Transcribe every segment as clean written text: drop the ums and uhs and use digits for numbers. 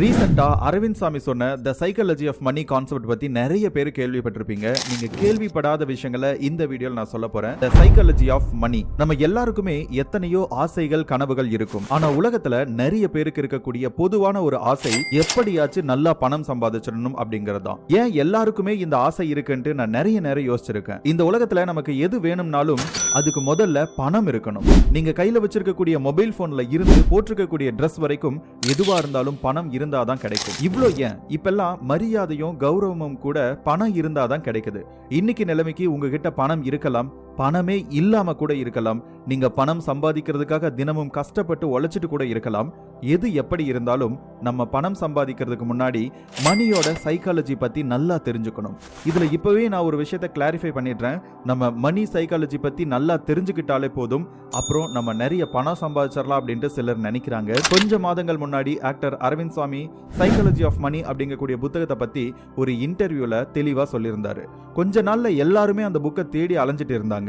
ரீசெண்டா அரவிந்த் சாமி சொன்ன the psychology of money concept பத்தி நிறைய பேர் கேள்விப்பட்டிருப்பீங்க. நீங்க கேள்விப்படாத விஷயங்களை இந்த வீடியோல நான் சொல்ல போறேன். The psychology of money. நம்ம எல்லாருக்குமே எத்தனையோ ஆசைகள் கனவுகள் இருக்கும். ஆனா உலகத்துல நிறைய பேருக்கு இருக்கக்கூடிய பொதுவான ஒரு ஆசை எப்படியாச்சும் நல்லா பணம் சம்பாதிச்சிடணும் அப்படிங்கறதுதான். ஏன் எல்லாருக்குமே இந்த ஆசை இருக்குன்னு நான் நிறைய யோசிச்சிருக்கேன். இந்த உலகத்துல நமக்கு எது வேணும்னாலும் அதுக்கு முதல்ல பணம் இருக்கணும். நீங்க கையில வச்சிருக்கக்கூடிய மொபைல் போன்ல இருந்து போட்டிருக்கக்கூடிய ட்ரெஸ் வரைக்கும் எதுவா இருந்தாலும் பணம் இருந்தாதான் கிடைக்கும். இவ்ளோ ஏன் இப்பெல்லாம் மரியாதையும் கௌரவமும் கூட பணம் இருந்தாதான் கிடைக்குது. இன்னைக்கு நிலைமைக்கு உங்ககிட்ட பணம் இருக்கலாம், பணமே இல்லாம கூட இருக்கலாம். நீங்க பணம் சம்பாதிக்கிறதுக்காக தினமும் கஷ்டப்பட்டு உழைச்சிட்டு கூட இருக்கலாம். எது எப்படி இருந்தாலும் நம்ம பணம் சம்பாதிக்கிறதுக்கு முன்னாடி மணியோட சைக்காலஜி பத்தி நல்லா தெரிஞ்சுக்கணும். இதுல இப்பவே நான் ஒரு விஷயத்தை கிளாரிஃபை பண்ணிடுறேன். நம்ம மணி சைக்காலஜி பத்தி நல்லா தெரிஞ்சுக்கிட்டாலே போதும், அப்புறம் நம்ம நிறைய பணம் சம்பாதிச்சிடலாம் அப்படின்ட்டு சிலர் நினைக்கிறாங்க. கொஞ்ச மாதங்கள் முன்னாடி ஆக்டர் அரவிந்த் சாமி சைக்காலஜி ஆஃப் மணி அப்படிங்கக்கூடிய புத்தகத்தை பத்தி ஒரு இன்டர்வியூல தெளிவா சொல்லியிருந்தாரு. கொஞ்ச நாள்ல எல்லாருமே அந்த புக்கை தேடி அலைஞ்சிட்டு இருந்தாங்க.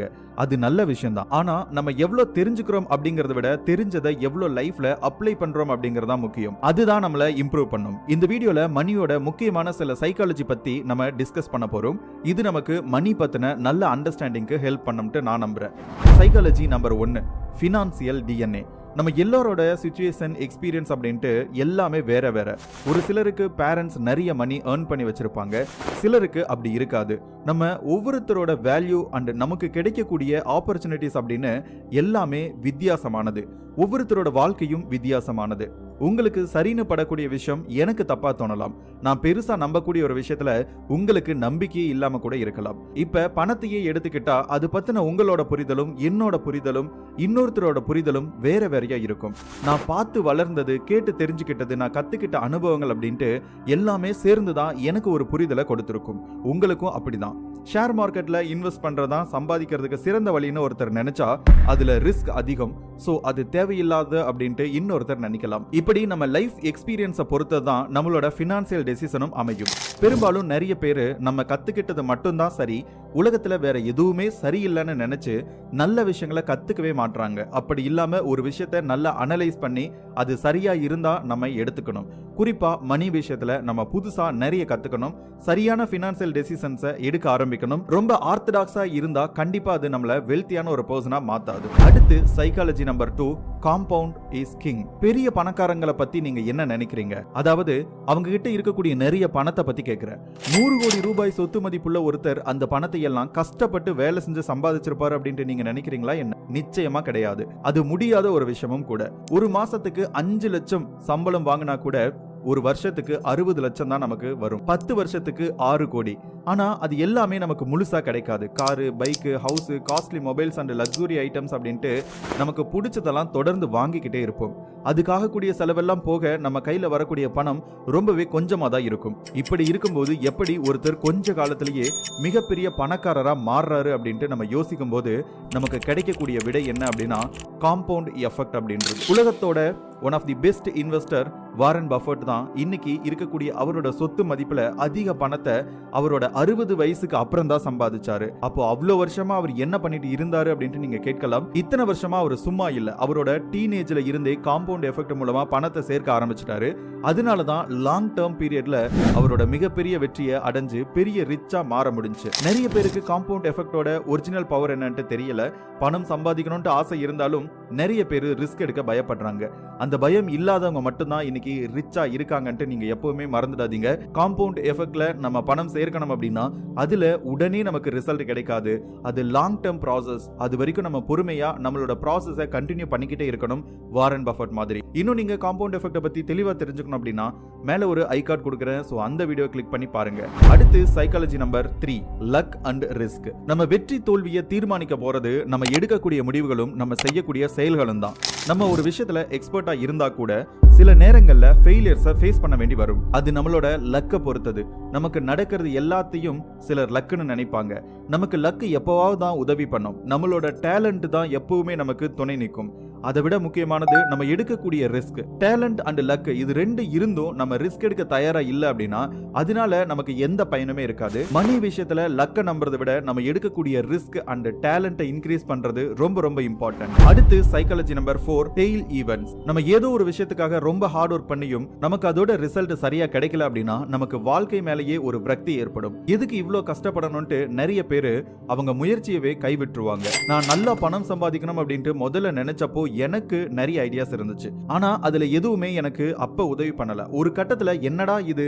அது நல்ல விஷயம் தான். ஆனா நம்ம எவ்வளவு தெரிஞ்சுக்கிறோம் அப்படிங்கறத விட தெரிஞ்சதை எவ்வளவு லைஃப்ல அப்ளை பண்றோம் அப்படிங்கறதா முக்கியம். அதுதான் நம்மள இம்ப்ரூவ் பண்ணும். இந்த வீடியோல மணியோட முக்கியமான சில சைக்காலஜி பத்தி நம்ம டிஸ்கஸ் பண்ண போறோம். இது நமக்கு மணி பத்தின நல்ல அண்டர்ஸ்டாண்டிங்க்கு ஹெல்ப் பண்ணும்ட்டு நான் நம்புறேன். Psychology number 1, financial DNA. நம்ம எல்லாரோட சிச்சுவேஷன் எக்ஸ்பீரியன்ஸ் அப்படின்ட்டு எல்லாமே வேற வேற. ஒரு சிலருக்கு பேரண்ட்ஸ் நிறைய மணி ஏர்ன் பண்ணி வச்சிருப்பாங்க, சிலருக்கு அப்படி இருக்காது. நம்ம ஒவ்வொருத்தரோட வேல்யூ அண்ட் நமக்கு கிடைக்கக்கூடிய ஆப்பர்ச்சுனிட்டிஸ் அப்படின்னு எல்லாமே வித்தியாசமானது. ஒவ்வொருத்தரோட வாழ்க்கையும் வித்தியாசமானது. உங்களுக்கு சரின்னு படக்கூடிய விஷயம் எனக்கு தப்பா தோணலாம். நான் பெருசா நம்பக்கூடிய ஒரு விஷயத்துல உங்களுக்கு நம்பிக்கையே இல்லாம கூட இருக்கலாம். இப்ப பணத்தையே எடுத்துக்கிட்டா அது பத்தின உங்களோட புரிதலும் என்னோட புரிதலும் இன்னொருத்தரோட புரிதலும் வேற வேறையா இருக்கும். நான் பார்த்து வளர்ந்தது, கேட்டு தெரிஞ்சுக்கிட்டது, நான் கத்துக்கிட்ட அனுபவங்கள் அப்படின்ட்டு எல்லாமே சேர்ந்துதான் எனக்கு ஒரு புரிதலை கொடுத்திருக்கும். உங்களுக்கும் அப்படிதான். ஷேர் மார்க்கெட்ல இன்வெஸ்ட் பண்றதா சம்பாதிக்கிறதுக்கு சிறந்த வழின்னு ஒருத்தர் நினைச்சா அதுல ரிஸ்க் அதிகம், சோ அது தேவையில்லாத அப்படின்ட்டு இன்னொருத்தர் நினைக்கலாம். இப்படி நம்ம லைஃப் எக்ஸ்பீரியன்ஸை பொறுத்ததான் நம்மளோட ஃபினான்சியல் டெசிஷனும் அமையும். பெரும்பாலும் நிறைய பேரு நம்ம கத்துக்கிட்டது மட்டும்தான் சரி, உலகத்துல வேற எதுவுமே சரியில்லைன்னு நினைச்சு நல்ல விஷயங்களை கத்துக்கவே மாட்டாங்க. அப்படி இல்லாம ஒரு விஷயத்தை நல்லா அனலைஸ் பண்ணி அது சரியா இருந்தா நம்ம எடுத்துக்கணும். குறிப்பா மணி விஷயத்துல நம்ம புதுசா நிறைய கத்துக்கணும். சரியான ஃபினான்சியல் டெசிஷன்ஸை எடுக்க ஆரம்பிக்கணும். ரொம்ப ஆர்த்தடாக்ஸா இருந்தா கண்டிப்பா அது நம்மள வெல்த்தியான ஒரு பர்சனா மாத்தாது. அடுத்து psychology number 2, compound is king. பெரிய பணக்காரங்களை பத்தி நீங்க என்ன நினைக்கிறீங்க? அதாவது அவங்க கிட்ட இருக்கக்கூடிய நிறைய பணத்தை பத்தி கேக்குறேன். 100 கோடி ரூபாய் சொத்து மதிப்புள்ள ஒருத்தர் அந்த பணத்தை எல்லாம் கஷ்டப்பட்டு வேலை செஞ்சு சம்பாதிச்சிருப்பாரு அப்படின்ட்டு நீங்க நினைக்கிறீங்களா என்ன? நிச்சயமா கிடையாது. அது முடியாத ஒரு விஷயமும் கூட. ஒரு மாசத்துக்கு 5 லட்சம் சம்பளம் வாங்கினா கூட ஒரு வருஷத்துக்கு 60 லட்சம் தான் நமக்கு வரும். 10 வருஷத்துக்கு 6 கோடி. ஆனா அது எல்லாமே நமக்கு முழுசா கிடைக்காது. Car, bike, house, costly mobiles and luxury items அப்படின்ட்டு நமக்கு பிடிச்சதெல்லாம் தொடர்ந்து வாங்கிக்கிட்டே இருப்போம். அதுக்காக கூடிய செலவெல்லாம் போக நம்ம கையில வரக்கூடிய பணம் ரொம்பவே கொஞ்சமா தான் இருக்கும். இப்படி இருக்கும்போது எப்படி ஒருத்தர் கொஞ்ச காலத்திலேயே மிகப்பெரிய பணக்காரரா மாறுறாரு அப்படின்ட்டு நம்ம யோசிக்கும் போது நமக்கு கிடைக்கக்கூடிய விடை என்ன அப்படின்னா காம்பவுண்ட் எஃபெக்ட் அப்படின்றது. உலகத்தோட one of the best investor Warren Buffett தான் இன்னைக்கு இருக்கக்கூடிய அவரோட சொத்து மதிப்புல அதிக பணத்தை அவரோட 60 வயசுக்கு அப்புறம் தான் சம்பாதிச்சாரு. அப்போ அவ்வளவு வருஷமா அவர் என்ன பண்ணிட்டு இருந்தாரு அப்படின்ட்டு நீங்க கேட்கலாம். இத்தனை வருஷமா அவர் சும்மா இல்ல, அவரோட டீனேஜ்ல இருந்தே காம்பவுண்ட் எஃபெக்ட் மூலமா பணத்தை சேர்க்க ஆரம்பிச்சிட்டாரு. அதனாலதான் லாங் டேர்ம் பீரியட்ல அவரோட மிகப்பெரிய வெற்றியை அடைஞ்சு பெரிய ரிச்சா மாற முடிஞ்சு. நிறைய பேருக்கு காம்பவுண்ட் எஃபெக்டோட ஒரிஜினல் பவர் என்னன்னு தெரியல. பணம் சம்பாதிக்கணும்னு ஆசை இருந்தாலும் நிறைய பேர் ரிஸ்க் எடுக்க பயப்படுறாங்க. அந்த பயம் இல்லாதவங்க மட்டும்தான் இன்னைக்கு ரிச்சா இருக்காங்கன்ட்டு நீங்க எப்பவுமே மறந்துடாதீங்க. காம்பவுண்ட் எஃபெக்ட்ல நம்ம பணம் சேர்க்கணும் அப்படின்னா அதுல உடனே நமக்கு ரிசல்ட் கிடைக்காது. அது லாங் டேர்ம் ப்ராசஸ். அது வரைக்கும் நம்ம பொறுமையா நம்மளோட ப்ராசஸை கண்டினியூ பண்ணிக்கிட்டே இருக்கணும், வாரன் பஃபெட் மாதிரி. இன்னும் நீங்க காம்பவுண்ட் எஃபெக்ட்டை பத்தி தெளிவா தெரிஞ்சுக்கணும் அப்படின்னா மேல ஒரு ஐ கார்டு கொடுக்குறேன், சோ அந்த வீடியோ கிளிக் பண்ணி பாருங்க. அடுத்து psychology number 3, luck and risk. நம்ம வெற்றி தோல்வியை தீர்மானிக்க போறது நம்ம எடுக்கக்கூடிய முடிவுகளும் நம்ம செய்யக்கூடிய செயல்களும் தான். நம்ம ஒரு விஷயத்துல எக்ஸ்பர்ட்டா இருந்தா கூட சில நேரங்கள்ல ஃபெயிலியர்ஸை ஃபேஸ் பண்ண வேண்டி வரும். அது நம்மளோட லக்கை பொறுத்தது. நமக்கு நடக்கிறது எல்லாத்தையும் சிலர் லக்குன்னு நினைப்பாங்க. நமக்கு லக்கு எப்பவாவது தான் உதவி பண்ணும். நம்மளோட டேலண்ட் தான் எப்பவுமே நமக்கு துணை நிற்கும். அதை விட முக்கியமானது நம்ம எடுக்கக்கூடிய ரிஸ்க். டேலண்ட் அண்ட் லக் இது ரெண்டு இருந்தும் நம்ம ரிஸ்க் எடுக்க தயாரா இல்ல அப்படின்னா அதனால நமக்கு எந்த பயனுமே இருக்காது. மணி விஷயத்துல லக்க நம்புறதை விட நம்ம எடுக்கக்கூடிய ரிஸ்க் அண்ட் டேலண்ட்டை இன்க்ரீஸ் பண்றது ரொம்ப ரொம்ப இம்பார்ட்டன்ட். அடுத்து சைக்காலஜி நம்பர் 4, டெயில் ஈவென்ட்ஸ். நம்ம ஏதோ ஒரு விஷயத்துக்காக ரொம்ப ஹார்ட் ஒர்க் பண்ணியும் நமக்கு அதோட ரிசல்ட் சரியா கிடைக்கல அப்படின்னா நமக்கு வாழ்க்கை மேலேயே ஒரு விரக்தி ஏற்படும். எதுக்கு இவ்ளோ கஷ்டப்படணும்னு நிறைய பேரு அவங்க முயற்சியவே கைவிட்டுருவாங்க. நான் நல்லா பணம் சம்பாதிக்கணும் அப்படின்ட்டு முதல்ல நினைச்சப்போ எனக்கு நிறைய ஐடியாஸ் இருந்துச்சு. ஆனா அதுல எதுவுமே எனக்கு அப்ப உதவி பண்ணல. ஒரு கட்டத்துல என்னடா இது,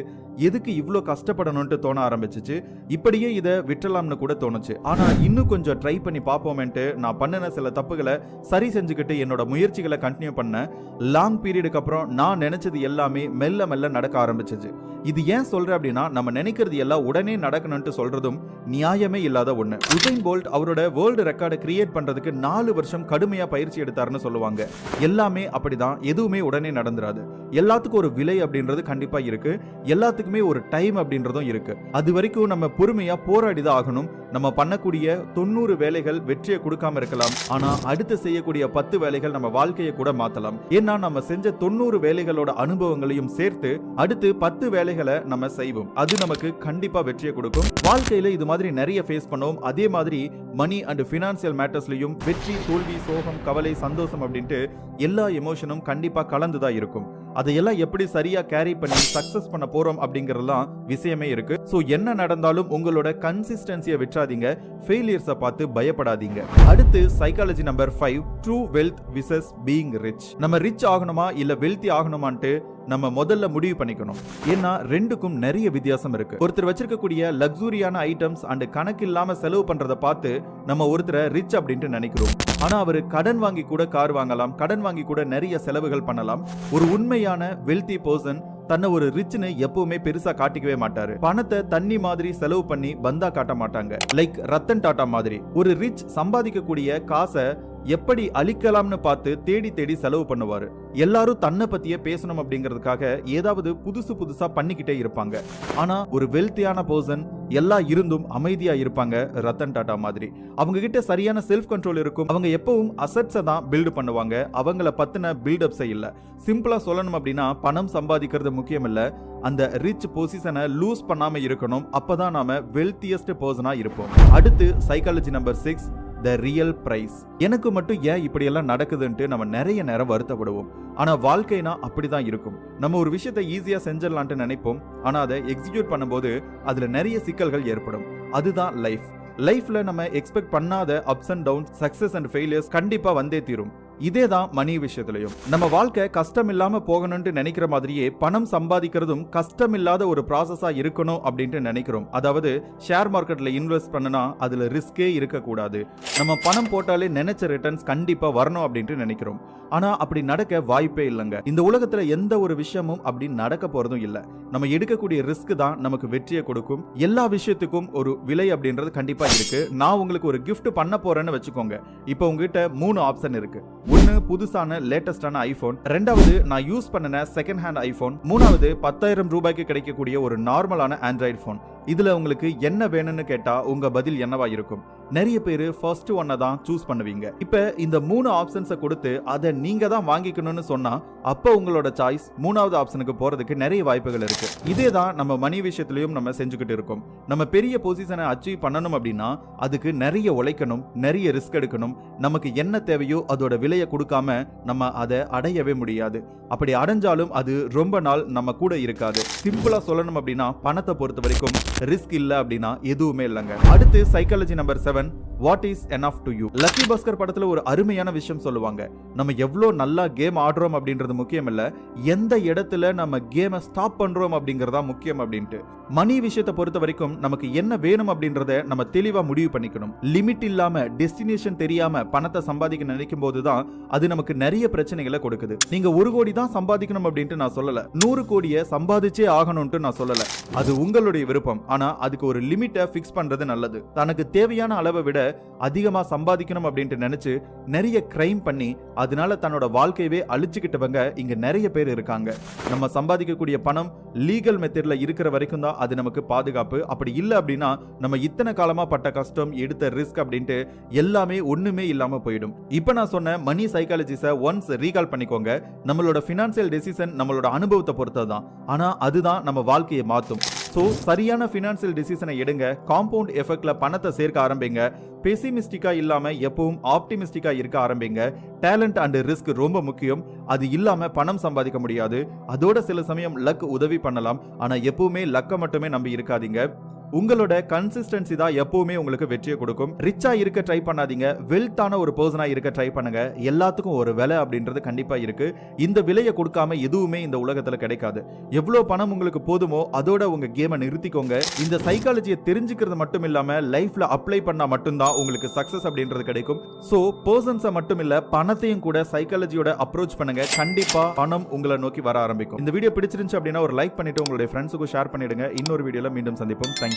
எதுக்கு இவ்ளோ கஷ்டப்படணும்னு தோண ஆரம்பிச்சிச்சு. இப்படியே இதை விட்டுலாம்னு கூட தோணுச்சு. ஆனா இன்னும் கொஞ்சம் ட்ரை பண்ணி பார்ப்போமேன்ட்டு நான் பண்ணின சில தப்புகளை சரி செஞ்சுக்கிட்டு என்னோட முயற்சிகளை கண்டினியூ பண்ண லாங் பீரியடுக்கு அப்புறம் நான் நினைச்சது எல்லாமே மெல்ல மெல்ல நடக்க ஆரம்பிச்சிச்சு. இது ஏன் சொல்றேன் அப்படின்னா நம்ம நினைக்கிறது எல்லாம் உடனே நடக்கணும்னு சொல்றதும் நியாயமே இல்லாத ஒண்ணு. உசைன் போல்ட் அவரோட வேர்ல்டு ரெக்கார்டை கிரியேட் பண்றதுக்கு 4 வருஷம் கடுமையா பயிற்சி எடுத்தாருன்னு சொல்லுவாங்க. எல்லாமே அப்படிதான், எதுவுமே உடனே நடந்துராது. எல்லாத்துக்கும் ஒரு விலை அப்படின்றது கண்டிப்பா இருக்கு. எல்லாத்துக்குமே ஒரு டைம் அப்படின்றதும் இருக்கு. அது வரைக்கும் நம்ம பொறுமையா போராடிதான் ஆகணும். நம்ம பண்ணக்கூடிய 90 வேலைகள் வெற்றியை கொடுக்காம இருக்கலாம். ஆனா அடுத்து செய்யக்கூடிய 10 வேலைகள் நம்ம வாழ்க்கையை கூட மாத்தலாம். ஏன்னா நம்ம செஞ்ச 90 வேலைகளோட அனுபவங்களையும் சேர்த்து அடுத்து 10 வேலைகளை நம்ம செய்வோம். அது நமக்கு கண்டிப்பா வெற்றியை கொடுக்கும். வாழ்க்கையில இது மாதிரி நிறைய ஃபேஸ் பண்ணோம். அதே மாதிரி மணி அண்ட் பினான்சியல் மேட்டர்ஸ்லயும் வெற்றி, தோல்வி, சோகம், கவலை, சந்தோஷம் அப்படின்ட்டு எல்லா எமோஷனும் கண்டிப்பா கலந்துதான் இருக்கும். அதையெல்லாம் எப்படி சரியா கேரி பண்ணி சக்சஸ் பண்ண போறோம் அப்படிங்கறதெல்லாம் விஷயமே இருக்கு. சோ என்ன நடந்தாலும் உங்களோட கன்சிஸ்டன்சியை விட்டுறாதீங்க. ஃபெயிலியர்ஸை பார்த்து பயப்படாதீங்க. அடுத்து psychology number 5, true wealth versus being rich. நம்ம ரிச் ஆகணுமா இல்ல வெல்த்தி ஆகணுமான்ட்டு நம்ம முதல்ல முடிவு பண்ணிக்கணும். ஏன்னா ரெண்டுக்கும் நிறைய வித்தியாசம் இருக்கு. ஒருத்தர் வச்சிருக்கக்கூடிய லக்ஸூரியான ஐட்டம்ஸ் அண்ட் கணக்கு இல்லாம செலவு பண்றத பார்த்து நம்ம ஒருத்தரை ரிச் அப்படின்ட்டு நினைக்கிறோம். ஆனா அவரு கடன் வாங்கி கூட கார் வாங்கலாம், கடன் வாங்கி கூட நிறைய செலவுகள் பண்ணலாம். ஒரு உண்மையான வெல்தி பர்சன் தன்னை ஒரு ரிச்னு எப்பவுமே பெருசா காட்டிக்கவே மாட்டாரு. பணத்தை தண்ணி மாதிரி செலவு பண்ணி பந்தா காட்ட மாட்டாங்க. லைக் ரத்தன் டாடா மாதிரி. ஒரு ரிச் சம்பாதிக்கக்கூடிய காசை எப்படி அழிக்கலாம்னு பார்த்து தேடி தேடி செலவு பண்ணுவாரு. எல்லாரும் தன்னை பத்தியே பேசணும் அப்படிங்கிறதுக்காக ஏதாவது புதுசா பண்ணிக்கிட்டே இருப்பாங்க. ஆனா ஒரு வெல்த்தியான பர்சன் எல்லாம் இருந்தும் அமைதியா இருப்பாங்க. ரத்தன் டாடா மாதிரி அவங்க கிட்ட சரியான செல்ஃப் கண்ட்ரோல் இருக்கும். அவங்க எப்பவும் அசெட்ஸை தான் பில்டு பண்ணுவாங்க. அவங்கள பத்தின பில்டப்ஸ் இல்ல. சிம்பிளா சொல்லணும் அப்படின்னா பணம் சம்பாதிக்கிறது முக்கியம் இல்ல, அந்த ரிச் பொசிஷனை லூஸ் பண்ணாம இருக்கணும். அப்பதான் நாம வெல்த்தியஸ்ட் பர்சனா இருப்போம். அடுத்து psychology number 6, the real price. எனக்கு மட்டும் ஏன் இப்படி எல்லாம் நடக்குதுன்ட்டு நம்ம நிறைய நேரம் வருத்தப்படுவோம். ஆனா வாழ்க்கைனா அப்படிதான் இருக்கும். நம்ம ஒரு விஷயத்தை ஈஸியா செஞ்சிடலான்ட்டு நினைப்போம். ஆனா அதை எக்ஸிக்யூட் பண்ணும்போது அதுல நிறைய சிக்கல்கள் ஏற்படும். அதுதான் லைஃப். லைஃப்ல நம்ம எக்ஸ்பெக்ட் பண்ணாத ups and downs, success and failures கண்டிப்பா வந்தே தீரும். இதேதான் மணி விஷயத்திலையும். நம்ம வாழ்க்கை கஷ்டம் இல்லாம போகணும்னு நினைக்கிற மாதிரியே பணம் சம்பாதிக்கிறதும் கஷ்டம் இல்லாத ஒரு ப்ராசஸா இருக்கணும் அப்படின்ட்டு நினைக்கிறோம். அதாவது ஷேர் மார்க்கெட்ல இன்வெஸ்ட் பண்ணனா அதுல ரிஸ்கே இருக்கக்கூடாது. நம்ம பணம் போட்டாலே நினைச்ச ரிட்டர்ன்ஸ் கண்டிப்பா வரணும் அப்படின்ட்டு நினைக்கிறோம். ஆனா அப்படி நடக்க வாய்ப்பே இல்லைங்க. இந்த உலகத்துல எந்த ஒரு விஷயமும் அப்படி நடக்க போறதும் இல்ல. நம்ம எடுக்கக்கூடிய ரிஸ்க் தான் நமக்கு வெற்றியை கொடுக்கும். எல்லா விஷயத்துக்கும் ஒரு விலை அப்படின்றது கண்டிப்பா இருக்கு. நான் உங்களுக்கு ஒரு கிஃப்ட் பண்ண போறேன்னு வச்சுக்கோங்க. இப்போ உங்ககிட்ட 3 ஆப்ஷன் இருக்கு. ஒன்னு புதுசான லேட்டஸ்டான ஐபோன், ரெண்டாவது நான் யூஸ் பண்ணின செகண்ட் ஹேண்ட் ஐபோன், மூணாவது 10,000 ரூபாய்க்கு கிடைக்கக்கூடிய ஒரு நார்மலான ஆண்ட்ராய்டு போன். இதுல உங்களுக்கு என்ன வேணும்னு கேட்டா உங்க பதில் என்னவா இருக்கும்? நிறைய பேரு ஃபர்ஸ்ட் ஒன்னை தான் சூஸ் பண்ணுவீங்க. இப்ப இந்த 3 ஆப்ஷன்ஸை கொடுத்து அதை நீங்க தான் வாங்கிக்கணும்னு சொன்னா அப்ப உங்களோட சாய்ஸ் 3வது ஆப்ஷனுக்கு போறதுக்கு நிறைய வாய்ப்புகள் இருக்கு. இதே தான் நம்ம மணி விஷயத்திலையும் நம்ம செஞ்சுக்கிட்டு இருக்கோம். நம்ம பெரிய பொசிஷனை அச்சீவ் பண்ணணும் அப்படின்னா அதுக்கு நிறைய உழைக்கணும், நிறைய ரிஸ்க் எடுக்கணும். நமக்கு என்ன தேவையோ அதோட விலையை கொடுக்காம நம்ம அதை அடையவே முடியாது. அப்படி அடைஞ்சாலும் அது ரொம்ப நாள் நம்ம கூட இருக்காது. சிம்பிளா சொல்லணும் அப்படின்னா பணத்தை பொறுத்த வரைக்கும் ரிஸ்க் இல்ல அப்படின்னா எதுவுமே இல்லைங்க. அடுத்து psychology number 7, what is enough to you. Lucky Bhaskar படத்துல ஒரு அருமையான விஷயம் சொல்லுவாங்க. நம்ம எவ்வளவு நல்லா கேம் ஆடுறோம் அப்படின்றது முக்கியம் இல்ல, எந்த இடத்துல நம்ம கேமை ஸ்டாப் பண்றோம் அப்படிங்கறதா முக்கியம் அப்படின்ட்டு. மணி விஷயத்தை பொறுத்த வரைக்கும் நமக்கு என்ன வேணும் அப்படின்றத நம்ம தெளிவா முடிவு பண்ணிக்கணும். லிமிட் இல்லாம டெஸ்டினேஷன் தெரியாம பணத்தை சம்பாதிக்க நினைக்கும் போதுதான் அது நமக்கு நிறைய பிரச்சனைகளை கொடுக்குது. நீங்க 1 கோடி தான் சம்பாதிக்கணும் அப்படின்ட்டு நான் சொல்லல, 100 கோடியை சம்பாதிச்சே ஆகணும்ட்டு நான் சொல்லல. அது உங்களுடைய விருப்பம். ஆனா அதுக்கு ஒரு லிமிட்டை பிக்ஸ் பண்றது நல்லது. தனக்கு தேவையான அளவை விட அதிகமா சம்பாதிக்கணும் அப்படின்ட்டு நினைச்சு நிறைய கிரைம் பண்ணி அதனால தன்னோட வாழ்க்கையவே அழிச்சுக்கிட்டவங்க இங்க நிறைய பேர் இருக்காங்க. நம்ம சம்பாதிக்கக்கூடிய பணம் லீகல் மெத்தட்ல இருக்கிற வரைக்கும் தான் அது நமக்கு பாதுகாப்பு. அப்படி இல்லை அப்படின்னா நம்ம இத்தனை காலமா பட்ட கஷ்டம், எடுத்த ரிஸ்க் அப்படின்ட்டு எல்லாமே ஒண்ணுமே இல்லாம போயிடும். இப்ப நான் சொன்ன மணி சைக்காலஜிஸை ஒன்ஸ் ரீகால் பண்ணிக்கோங்க. நம்மளோட பினான்சியல் டெசிஷன் நம்மளோட அனுபவத்தை பொறுத்ததுதான், ஆனா அதுதான் நம்ம வாழ்க்கையை மாத்தும். சோ சரியான பினான்சியல் டெசிஷனை எடுங்க. காம்பவுண்ட் எஃபெக்ட்ல பணத்தை சேர்க்க ஆரம்பிங்க. பெசிமிஸ்டிக்கா இல்லாம எப்பவும் ஆப்டிமிஸ்டிக்கா இருக்க ஆரம்பிங்க. டேலண்ட் அண்ட் ரிஸ்க் ரொம்ப முக்கியம். அது இல்லாம பணம் சம்பாதிக்க முடியாது. அதோட சில சமயம் லக் உதவி பண்ணலாம், ஆனா எப்பவுமே லக்க மட்டுமே நம்பி இருக்காதீங்க. உங்களோட கன்சிஸ்டன்சி தான் எப்பவுமே உங்களுக்கு வெற்றியை கொடுக்கும். ரிச்சா இருக்க ட்ரை பண்ணாதீங்க, வெல்த்தான ஒரு பர்சனா இருக்க ட்ரை பண்ணுங்க. எல்லாத்துக்கும் ஒரு விலை அப்படின்றது கண்டிப்பா இருக்கு. இந்த விலையை கொடுக்காம எதுவுமே இந்த உலகத்துல கிடைக்காது. எவ்வளவு பணம் உங்களுக்கு போதுமோ அதோட உங்க கேமை நிறுத்திக்கோங்க. இந்த சைக்காலஜியை தெரிஞ்சுக்கிறது மட்டும் இல்லாம லைஃப்ல அப்ளை பண்ணா மட்டும்தான் உங்களுக்கு சக்சஸ் அப்படின்றது கிடைக்கும். சோ பர்சன்ஸை மட்டும் இல்ல பணத்தையும் கூட சைக்காலஜியோட அப்ரோச் பண்ணுங்க. கண்டிப்பா பணம் உங்களை நோக்கி வர ஆரம்பிக்கும். இந்த வீடியோ பிடிச்சிருந்துச்சு அப்படின்னா ஒரு லைக் பண்ணிட்டு உங்களுடைய ஃப்ரெண்ட்ஸுக்கு ஷேர் பண்ணிடுங்க. இன்னொரு வீடியோல மீண்டும் சந்திப்போம். தேங்க்யூ.